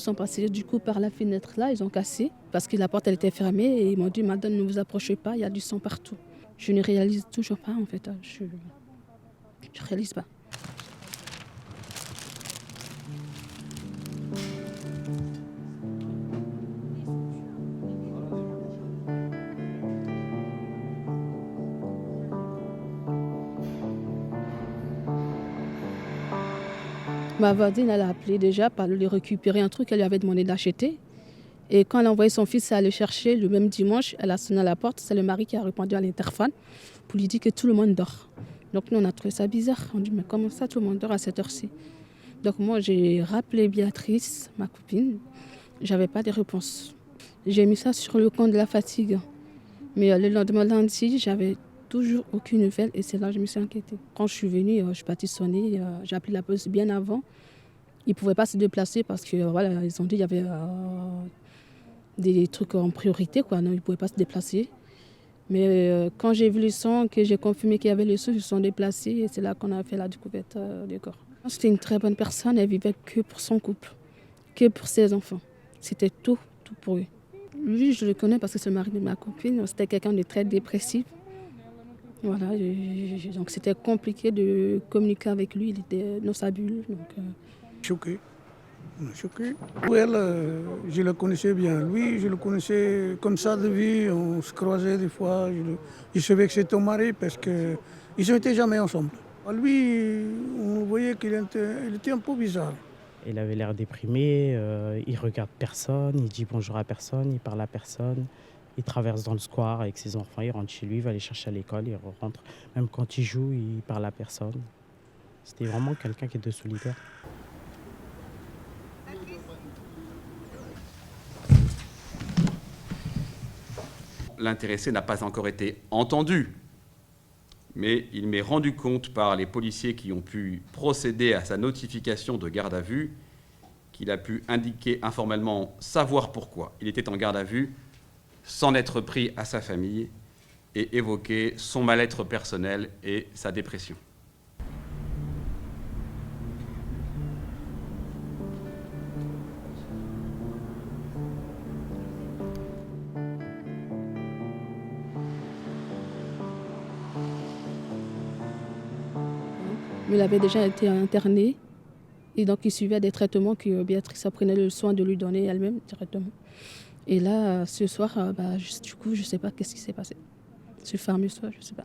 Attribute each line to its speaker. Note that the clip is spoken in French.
Speaker 1: Ils sont passés du coup par la fenêtre là, ils ont cassé parce que la porte elle était fermée et ils m'ont dit madame ne vous approchez pas, il y a du sang partout. Je ne réalise toujours pas en fait, je réalise pas. Ma voisine elle a appelé déjà pour lui récupérer un truc qu'elle lui avait demandé d'acheter. Et quand elle a envoyé son fils aller chercher le même dimanche, elle a sonné à la porte, c'est le mari qui a répondu à l'interphone pour lui dire que tout le monde dort. Donc nous on a trouvé ça bizarre, on dit mais comment ça tout le monde dort à cette heure-ci? Donc moi j'ai rappelé Béatrice, ma copine, j'avais pas de réponse. J'ai mis ça sur le compte de la fatigue. Mais le lendemain lundi, j'avais toujours aucune nouvelle et c'est là que je me suis inquiétée. Quand je suis venue, je suis partie sonner, j'ai appelé la police bien avant. Ils ne pouvaient pas se déplacer parce que voilà, ils ont dit qu'il y avait des trucs en priorité, quoi. Non, ils ne pouvaient pas se déplacer. Mais quand j'ai vu le sang, que j'ai confirmé qu'il y avait le sang, ils se sont déplacés et c'est là qu'on a fait la découverte du corps. C'était une très bonne personne, elle vivait que pour son couple, que pour ses enfants. C'était tout pour eux. Lui, je le connais parce que c'est le mari de ma copine. C'était quelqu'un de très dépressif. Voilà, donc c'était compliqué de communiquer avec lui, il était dans sa bulle.
Speaker 2: Choqué. Choqué. Pour elle, je le connaissais bien. Lui, je le connaissais comme ça de vue. On se croisait des fois. Je savais que c'était ton mari parce qu'ils n'étaient jamais ensemble. Lui, on voyait qu'il était un peu bizarre.
Speaker 3: Il avait l'air déprimé, il regarde personne, il dit bonjour à personne, il parle à personne. Il traverse dans le square avec ses enfants, il rentre chez lui, il va les chercher à l'école, il rentre. Même quand il joue, il parle à personne. C'était vraiment quelqu'un qui était solitaire.
Speaker 4: L'intéressé n'a pas encore été entendu, mais il m'est rendu compte par les policiers qui ont pu procéder à sa notification de garde à vue qu'il a pu indiquer informellement savoir pourquoi il était en garde à vue, s'en être pris à sa famille et évoquer son mal-être personnel et sa dépression.
Speaker 1: Il avait déjà été interné et donc il suivait des traitements que Béatrice prenait le soin de lui donner elle-même directement. Et là, ce soir, du coup, je ne sais pas qu'est-ce qui s'est passé. Ce fameux soir, je ne sais pas.